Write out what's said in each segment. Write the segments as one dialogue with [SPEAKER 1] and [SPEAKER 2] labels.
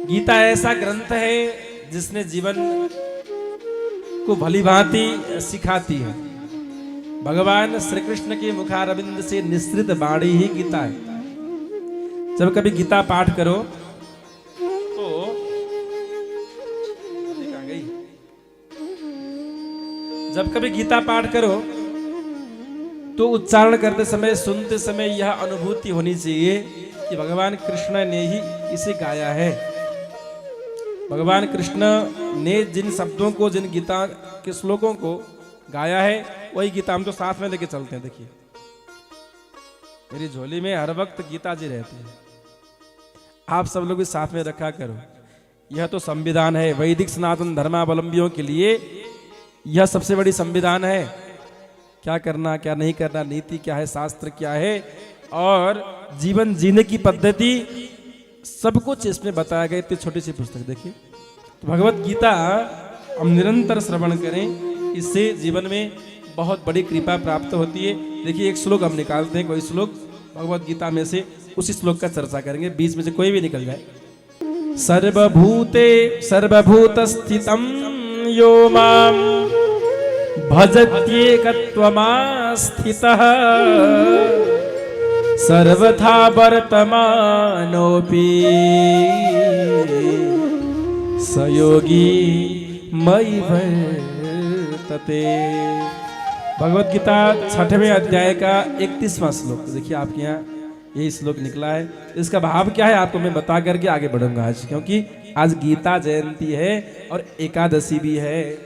[SPEAKER 1] गीता ऐसा ग्रंथ है जिसने जीवन को भली भांति सिखाती है। भगवान श्री कृष्ण के मुखारविंद से निसृत वाणी ही गीता है। जब कभी गीता पाठ करो तो कहाँ गई? जब कभी गीता पाठ करो तो उच्चारण करते समय, सुनते समय यह अनुभूति होनी चाहिए कि भगवान कृष्ण ने ही इसे गाया है। भगवान कृष्ण ने जिन शब्दों को, जिन गीता के श्लोकों को गाया है, वही गीता हम तो साथ में लेके चलते हैं। देखिए मेरी झोली में हर वक्त गीता जी रहती है, आप सब लोग भी साथ में रखा करो। यह तो संविधान है वैदिक सनातन धर्मावलंबियों के लिए, यह सबसे बड़ी संविधान है। क्या करना, क्या नहीं करना, नीति क्या है, शास्त्र क्या है और जीवन जीने की पद्धति, सब कुछ इसमें बताया गया। इतनी छोटी सी पुस्तक देखिए। तो भगवत गीता हम निरंतर श्रवण करें, इससे जीवन में बहुत बड़ी कृपा प्राप्त होती है। देखिए एक श्लोक हम निकालते हैं, कोई श्लोक भगवत गीता में से, उसी श्लोक का चर्चा करेंगे, बीच में से कोई भी निकल जाए। सर्वभूते सर्वभूत स्थितम यो माम भजत्येकत्वमास्थितः सर्वथा वर्तमानोऽपि स योगी मयि वर्तते। भगवत गीता 6वें अध्याय का 31वां श्लोक। देखिए आपके यहाँ यही श्लोक निकला है। इसका भाव क्या है आपको मैं बता करके आगे बढ़ूंगा आज, क्योंकि आज गीता जयंती है और एकादशी भी है।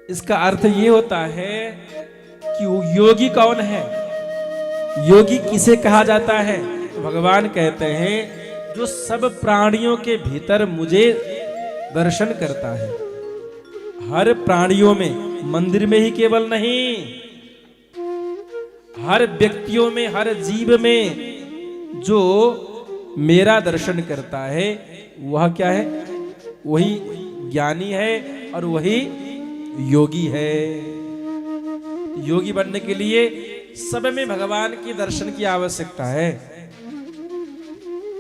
[SPEAKER 1] इसका अर्थ ये होता है कि योगी कौन है, योगी किसे कहा जाता है। तो भगवान कहते हैं जो सब प्राणियों के भीतर मुझे दर्शन करता है। हर प्राणियों में, मंदिर में ही केवल नहीं, हर व्यक्तियों में, हर जीव में जो मेरा दर्शन करता है वह क्या है? वही ज्ञानी है और वही योगी है। योगी बनने के लिए सब में भगवान के दर्शन की आवश्यकता है।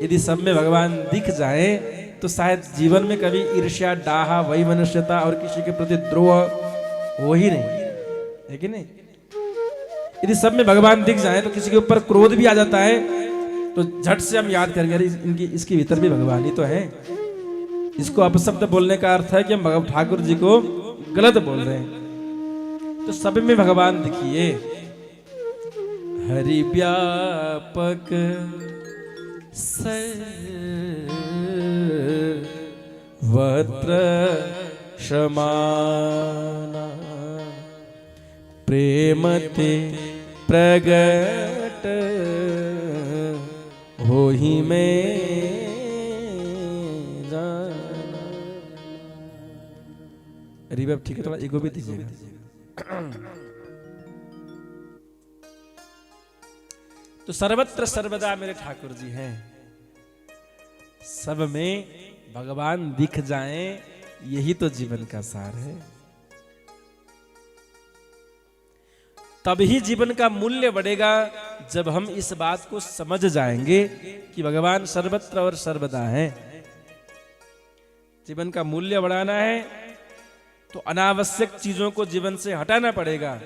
[SPEAKER 1] यदि सब में भगवान दिख जाए तो शायद जीवन में कभी ईर्ष्या, डाहा, वैमनस्यता और किसी के प्रति द्रोह हो ही नहीं, है कि नहीं? यदि सब में भगवान दिख जाए तो किसी के ऊपर क्रोध भी आ जाता है तो झट से हम याद करेंगे अरे इनकी, इसके भीतर भी भगवान ही तो है। इसको अपशब्द बोलने का अर्थ है कि हम ठाकुर जी को गलत बोल रहे हैं। तो सब में भगवान दिखिए। हरि व्यापक सर्वत्र समाना प्रेमते प्रगट हो ही में रिवर्ब ठीक है, थोड़ा ईगो भी दीजिएगा। तो सर्वत्र सर्वदा मेरे ठाकुर जी हैं, सब में भगवान दिख जाएं, यही तो जीवन का सार है। तभी जीवन का मूल्य बढ़ेगा जब हम इस बात को समझ जाएंगे कि भगवान सर्वत्र और सर्वदा है। जीवन का मूल्य बढ़ाना है तो अनावश्यक चीजों को जीवन से हटाना पड़ेगा।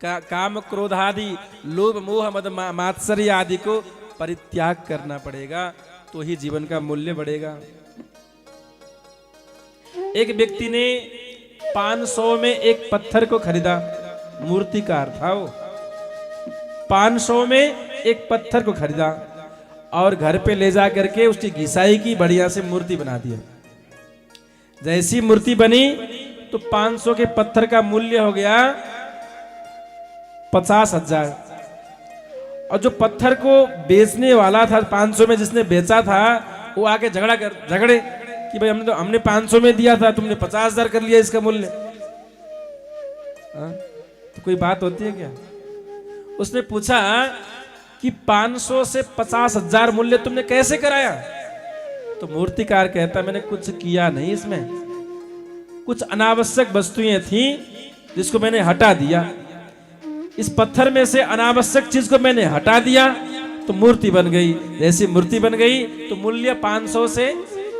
[SPEAKER 1] काम, क्रोध आदि, लोभ, मोह, मद, मात्सर्य आदि को परित्याग करना पड़ेगा, तो ही जीवन का मूल्य बढ़ेगा। एक व्यक्ति ने 500 में एक पत्थर को खरीदा, मूर्तिकार था वो। 500 में एक पत्थर को खरीदा और घर पे ले जा करके उसकी घिसाई की, बढ़िया से मूर्ति बना दिया। जैसी मूर्ति बनी तो 500 के पत्थर का मूल्य हो गया 50,000। और जो पत्थर को बेचने वाला था 500 में, जिसने बेचा था, वो आके झगड़े कि भाई हमने 500 में दिया था, तुमने 50,000 कर लिया इसका मूल्य। तो कोई बात होती है क्या? उसने पूछा कि 500 से 50,000 मूल्य तुमने कैसे कराया? तो मूर्तिकार कहता मैंने कुछ किया नहीं, इसमें कुछ अनावश्यक वस्तुएं थी जिसको मैंने हटा दिया। इस पत्थर में से अनावश्यक चीज को मैंने हटा दिया तो मूर्ति बन गई। जैसी मूर्ति बन गई तो मूल्य 500 से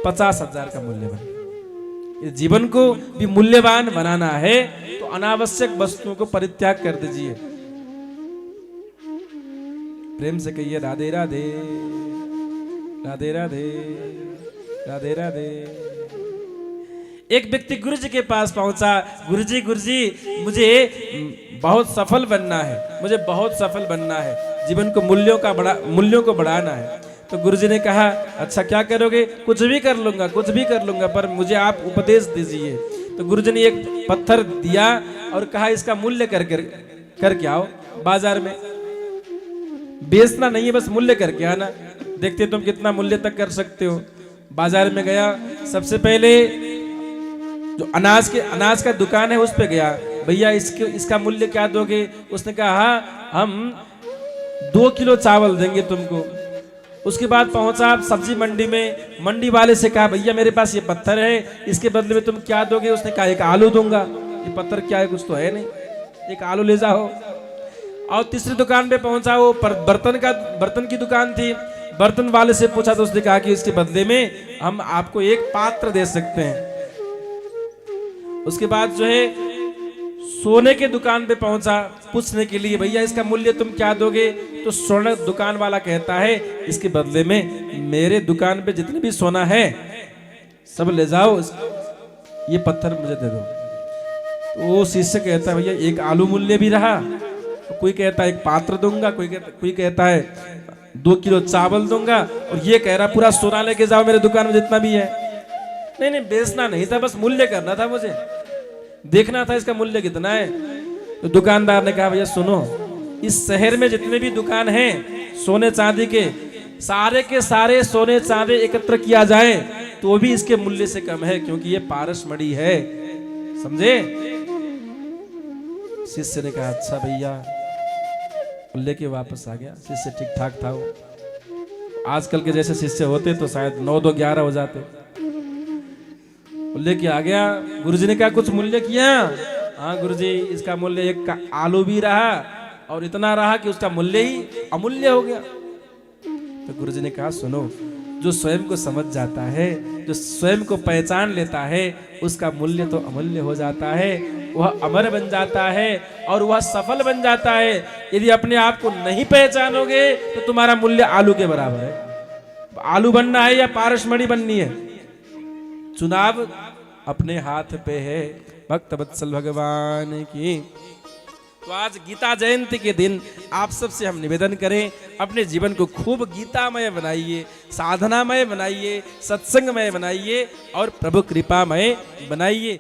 [SPEAKER 1] 50,000 का मूल्य बन गया। जीवन को भी मूल्यवान बनाना है तो अनावश्यक वस्तुओं को परित्याग कर दीजिए। प्रेम से कहिए राधे राधे, राधे राधे, राधे राधे। एक व्यक्ति गुरु जी के पास पहुंचा, गुरु जी मुझे बहुत सफल बनना है, मुझे बहुत सफल बनना है, जीवन को मूल्यों को बढ़ाना है। तो गुरु जी ने कहा अच्छा क्या करोगे? कुछ भी कर लूंगा, कुछ भी कर लूंगा, पर मुझे आप उपदेश दीजिए। तो गुरु जी ने एक पत्थर दिया और कहा इसका मूल्य करके आओ बाजार में। बेचना नहीं है, बस मूल्य करके आना, देखते तुम कितना मूल्य तक कर सकते हो। बाजार में गया, सबसे पहले जो अनाज का दुकान है उस पे गया, भैया इसका मूल्य क्या दोगे? उसने कहा हाँ हम 2 किलो चावल देंगे तुमको। उसके बाद पहुंचा आप सब्जी मंडी में, मंडी वाले से कहा भैया मेरे पास ये पत्थर है, इसके बदले में तुम क्या दोगे? उसने कहा एक आलू दूंगा। ये पत्थर क्या है? कुछ तो है नहीं, एक आलू ले जाओ। और तीसरी दुकान पे पहुंचा, वो बर्तन की दुकान थी। बर्तन वाले से पूछा तो उसने कहा कि इसके बदले में हम आपको एक पात्र दे सकते हैं। उसके बाद जो है सोने के दुकान पे पहुंचा पूछने के लिए भैया इसका मूल्य तुम क्या दोगे? तो स्वर्ण दुकान वाला कहता है इसके बदले में मेरे दुकान पे जितने भी सोना है सब ले जाओ, ये पत्थर मुझे दे दो। तो वो शिष्य कहता है भैया एक आलू मूल्य भी रहा, तो कोई कहता है एक पात्र दूंगा, कोई कहता है 2 किलो चावल दूंगा, और ये कह रहा पूरा सोना लेके जाओ मेरे दुकान में जितना भी है। नहीं बेचना नहीं था, बस मूल्य करना था, मुझे देखना था इसका मूल्य कितना है। तो दुकानदार ने कहा भैया सुनो, इस शहर में जितने भी दुकान हैं सोने चांदी के सारे सोने चांदी एकत्र किया जाए तो भी इसके मूल्य से कम है, क्योंकि ये पारस मणि है, समझे? शिष्य ने कहा अच्छा भैया, लेके वापस आ गया। शिष्य ठीक ठाक था वो, आजकल के जैसे शिष्य होते तो शायद 9-2-11 हो जाते। लेके आ गया। गुरुजी ने कहा कुछ मूल्य किया? हाँ गुरुजी, इसका मूल्य एक का आलू भी रहा और इतना रहा कि उसका मूल्य ही अमूल्य हो गया। तो गुरुजी ने कहा सुनो, जो स्वयं को समझ जाता है, जो स्वयं को पहचान लेता है, उसका मूल्य तो अमूल्य हो जाता है, वह अमर बन जाता है और वह सफल बन जाता है। यदि अपने आप को नहीं पहचानोगे तो तुम्हारा मूल्य आलू के बराबर है। आलू बनना है या पारसमणि बननी है, चुनाव अपने हाथ पे है। भक्त वत्सल भगवान की। तो आज गीता जयंती के दिन आप सबसे हम निवेदन करें, अपने जीवन को खूब गीतामय बनाइए, साधनामय बनाइए, सत्संगमय बनाइए और प्रभु कृपामय बनाइए।